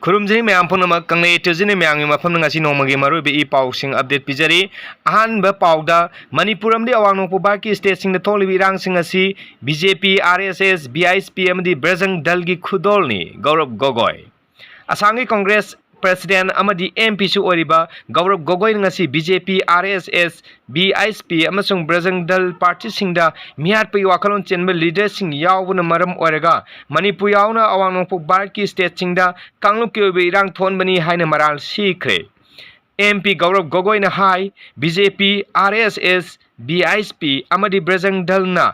खुरुमजनी मैम पुनमक कंगले तुजनी मैम मफम ngasi नोमगी मरुबे ई पाउसिंग अपडेट पिजरी अहानबा पाउदा मणिपुरमदि अवांग नोंगपोक की स्टेट सिंग थोलिबि इरांगसिंग असि बीजेपी आरएसएस बीआईएसपी अमदि ब्रजंग दल की खुदोलनी गौरव गोगोई असंगी कांग्रेस प्रेसिडेंट अमदि एमपी सु ओरिबा Gaurav Gogoi ngasi BJP RSS बीआईएसपी अमसुंग ब्रजंग दल पार्टी सिंगदा मियारपै वाखलोन चेनबे लीडर सिंग यावबन मरम ओरेगा मणिपुर यावना अवांग नोंगपोक भारत की स्टेट सिंगदा कांगलुप के ओबे इरांग थोनबनी हाइना मराल सीखरे एमपी गौरव गोगोई ना हाई बीजेपी आरएसएस बीआईएसपी अमदि ब्रजंग दल ना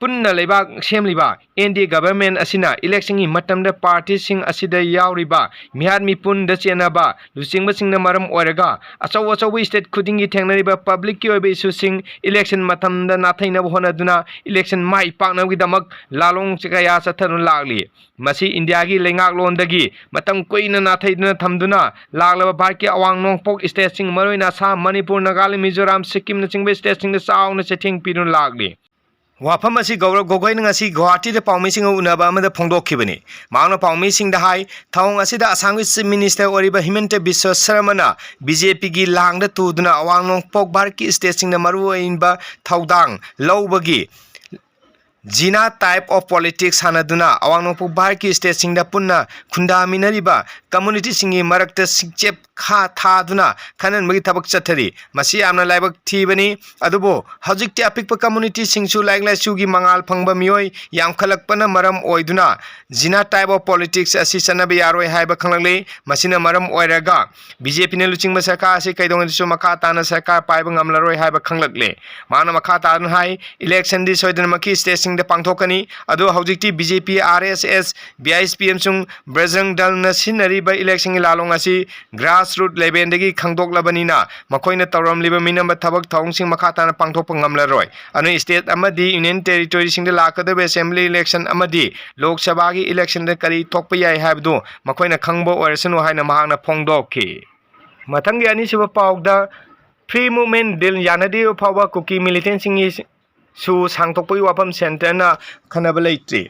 पुन्ना लेबाक सेमलिबा एनडीए गवर्नमेंट असिना इलेक्शन की मतमदा पार्टी सिंग असिदा यावरिबा मिहार मिपुन द चेनाबा लुचिंगबा सिंगना मरम ओरेगा अचौ अचौ स्टेट खुदिंगी थेंगनरिबा पब्लिक की ओबे इशू सिंग इलेक्शन मतमदा नाथैनब होनादुना इलेक्शन माई पाकनबगिदमक लालोंग चिकया चथरन लागली मसी इंडिया की लेंगाकलोंदगी मतम कोइना नाथैदुना थमदुना लागलबा भारत की अवांग नोंगपोक स्टेट सिंग मरोइना सा मणिपुर नागालैंड मिजोराम सिक्किम नचिंगबे स्टेट सिंग चावना चेथिंग पिरुन लागली वाफम असी गौरव गोगोई ngasi गुवाहाटी द पाउमिसिंग उनाबा अमदा फोंदोखिबनी मांगना पाउमिसिंग द हाई थाउंग असिदा असंग चीफ मिनिस्टर ओरिबा हिमंत बिश्व शर्माना बीजेपी की लांग द तुदुना अवांग नोंगपोक भारत की स्टेट सिंग द मरुओइनबा थौदांग लौबगी जीना टाइप ऑफ पॉलिटिक्स हानादुना अवांग नोंगपोक भारत की स्टेट सिंग द पुन्ना खुंदामिनरिबा कम्युनिटी सिंगी मरक्त सिंचेप खा थादुना खननबगी थबक चथरी मसी यामना लाइबक थीबनी अदुबो हजिकति अपिकप कम्युनिटी सिंगसु लाइगलाइसुगी मंगाल फंगबा मियोय यामखलकपना मरम ओइदुना जीना टाइप ऑफ पॉलिटिक्स असि सनबे यारोय हाइबा खंगलले मसिना मरम ओइरागा बीजेपी ने लुचिंगबा सरकार असि कैदोंगदिसु मखा ताना सरकार पाइबा ngamlaroy हाइबा खंगलकले माना मखा तान हाई इलेक्शन दि सोइदनमकी स्टेट सिंग द पांगथोकनी अदो हजिकति बीजेपी आरएसएस बीआईएसपी एमसुंग ब्रजंग दल न सिनरिबा इलेक्शन की लालोंग असि ग्रासरूट लेवल खंगदोक्लबनीना मखोइना तौरमलिबा मिनम थबक थौंगसिंग मखा ताना पांगथोकप ngamlaroy अनु स्टेट अमदि यूनियन टेरिटोरी सिंग द लाकदबे असेंबली इलेक्शन अमदि लोक सभा की इलेक्शन द करी थोकप याय हाबदो मखोइना खंगबो ओरसनु हाइना महांगना फोंगदोखि मथंगी अनिसुबा पाउदा फ्री मूवमेंट दिल यानदि फावा कुकी मिलिटेंट सिंग सु सांगथोकपई वाफम सेंटरना खनबा लेत्रि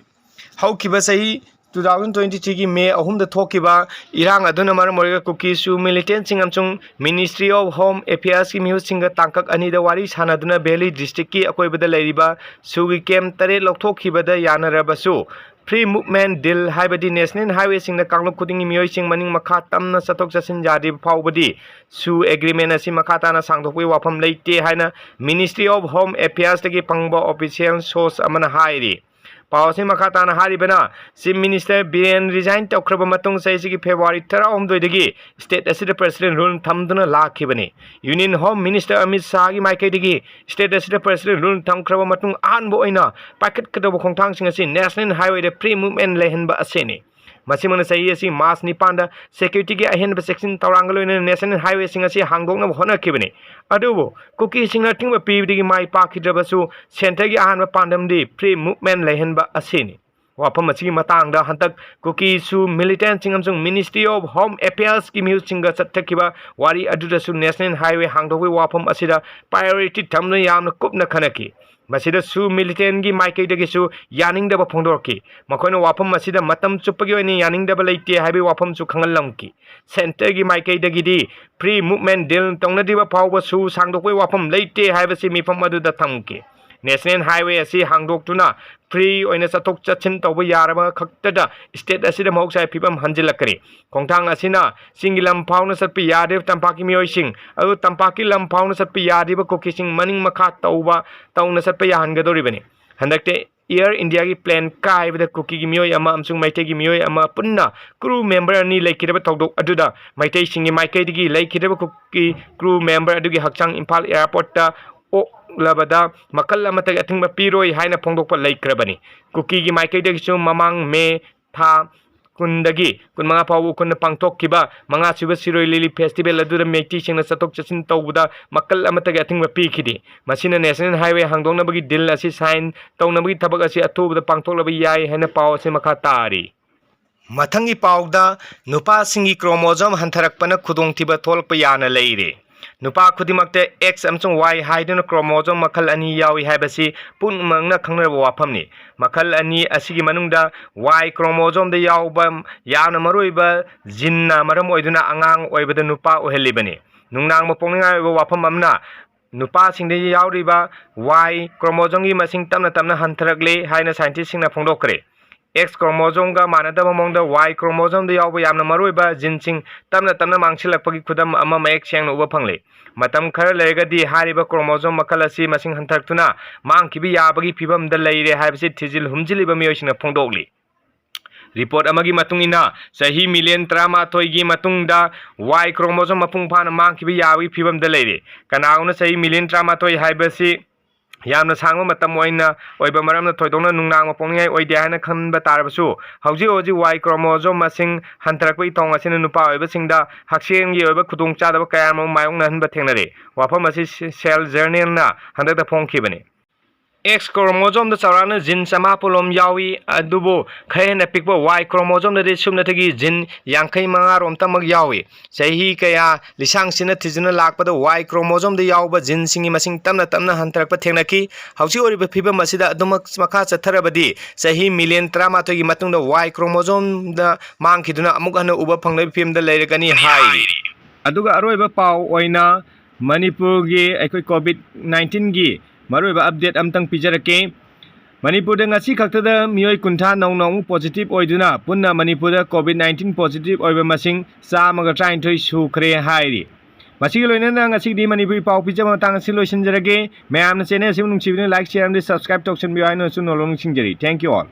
हौकिबा सही 2023 की मे अहुम थोकिबा इरांग अदुना मरम ओरेगा कुकी सु मिलिटेंट सिंग अमसुंग मिनिस्ट्री ऑफ होम अफेयर्स की मिहु सिंग तांकक अनिद वारी सानादुना बेली डिस्ट्रिक्ट की अकोइबदा लेरिबा सुगी केम तरे लौथोखिबदा यानरबसु फ्री मूवमेंट दिल हाइबदी नेशनल हाईवे सिंग कांगलुप खुदिंगी मियोय सिंग मनिंग मखा तमना सतोक चसिन जादि फावबदी सु एग्रीमेंट असि मखा ताना सांगथोकपै वाफम लेते हाइना मिनिस्ट्री ऑफ होम अफेयर्स तगी पंगबा ऑफिशियल सोर्स अमना हाइरि पावसी मखा ताना हारिबना चीफ मिनिस्टर बीरेन रिजाइन तौख्रब मतुंग सैसी की फेब्रुआरी 13 स्टेट असिद प्रेसिडेंट रूल थमदुना लाखिबने union home minister Amit Shah की माइकैदगी स्टेट असिद प्रेसिडेंट रूल थमख्रब मतुंग आनबो ओइना पाकेटकदब खोंथांगसिंग असि नेशनल हाईवे दे फ्री मूवमेंट लेहनबा असेने मसिमन सही असि मास निपांदा सिक्योरिटी की अहेनब सेक्शन तौरांगलोइन नेशनल हाईवे सिंग असि हांगदोंगनब होनखिबने अदुबो कुकी सिंग थिंग पीबदगी माई पाखिद्रबसु सेंटर की अहानब पांडमदी फ्री मूवमेंट लेहनबा असेने वाफम असि मतंगदा हंतक कुकी सु मिलिटेंट सिंग अमसुंग मिनिस्ट्री ऑफ होम अफेयर्स की म्यूज सिंग चथखिबा वारी अदुदसु नेशनल हाईवे हांगदोगै वाफम असिदा प्रायोरिटी थमना यामना कुपना खनकी मसिदा सु मिलिटेंट की माइकैदगिसु यानिंगदब फोंदोरकी मखोइना वाफम मसिदा मतम चुप्पगी ओइने यानिंगदब लेते हाइबे वाफम सु खंगलमकी सेंटर की माइकैदगिदी फ्री मूवमेंट दिल तौनदिबा फावबा सु सांगदोकपै वाफम लेते हाइबसि मिफम अदुदा थमकी नेशनल हाईवे असि हांगदोक्तुना फ्री ओइना चथोक चथिन तौबा यारबा खक्तदा स्टेट असिदा मौसाय फिबम हंजिलकरे खोंथांग असिना सिंगी लम फावना सत्पि यादेव तंपाकी मियोइसिंग अदु तंपाकी लम फावना सत्पि यादिबा कुकीसिंग मनिंग मखा तौना सत्पि याहनगदोरिबने हंदकते एयर इंडिया की प्लेन कायबदा कुकी की मियोय अमा अमसुंग मैते की मियोय अमा पुन्ना क्रू मेंबर अनि लेखिरबा थौदोक अदुदा मैते सिंगी माइकैदगी लेखिरबा कुकी क्रू मेंबर अदुगी हक्चांग इम्फाल एयरपोर्ट ता लबदा मकल अमतग अथिंग पीरोय हाइना फोंदोकपा लेखरबनी कुकी की माइकैदगिसु ममांग मे था कुंदगी कुनमंगा फाव कुन पांगथोकखिबा मंगा सुबा सिरोय लिली फेस्टिवल अदुदा मेटी सिंगना चथोक चसिन तौबदा मकल अमतग अथिंग पीखिदि मसिना नेशनल हाईवे हांगदोंगनबगी दिल असि साइन तौनबगी थबक असि अथुबदा पांगथोकलब याय हैना पाव असि मखा तारी मथंगी पावदा नुपा सिंगी chromosome हंथरकपना खुदोंथिबा थोलप Yana लेइरे Nupa khudimagte X amsung Y haiduna chromosome makhal ani yawi haibasi punmangna khangraba wafamni. Makhal ani asigi manungda Y chromosome da yawba yana maruiba jinna maram oiduna angang oibada nupa ohelibani. Nungnang mapongningai oiba wafam amna Nupa singde yawriba Y chromosome gi masing tamna tamna hantarakle haina scientist singna phongdokre. X chromosome ga manadaba mongda Y chromosome da yawba yamna maruiba jin sing tamna tamna mangchilakpagi khudam ama mayek sengna uba phangle. Matam khara lergadi hariba chromosome makhal asi masing hantaktuna mangkibi yabagi phibam da leire haibasi thijil humjiliba miyoisina phongdokli. Report amagi matungina sahi million 13 gi matungda Y chromosome mapung phana mangkibi yabagi phibam da leire. Kanauna sahi million 13 haibasi yamna sangma matam oina oiba maramna thoidongna nungnang mapongningai oide haina khanba tarabasu hauji Y chromosome masing hantarakpai tong asina nupa oiba singda haksengi oiba khudong chadaba kayama mayong nanba thengnare wafam asi cell journal na handakta phongkhibani. X chromosome da chaurana jin samapolom yawi adubo khayena pikbo Y chromosome da sumnathagi jin yangkai manga rom tamag yawi sahi kaya lisang sina thijuna lakpada Y chromosome da yawba jin singi masing tamna tamna hantarakpa thengnaki hausi oriba phiba masida adumak makha chatharabadi sahi million 13 gi matungda Y chromosome da mangkhiduna amuk hana uba phanglai phim da leiragani hai aduga aroiba paw oina Manipur gi aikoi COVID-19 gi maruiba update amtang pijarake Manipur da ngasi khaktada miyoi kuntha nong positive oiduna punna Manipur da COVID-19 positive oiba masing chamaga 39 sukhre hairi masigi loinana ngasi di Manipur paw pijama tang si loisinjarage mayamna channel sim nungchibini like share and subscribe toksan biyo aino su nolong singjari. Thank you all.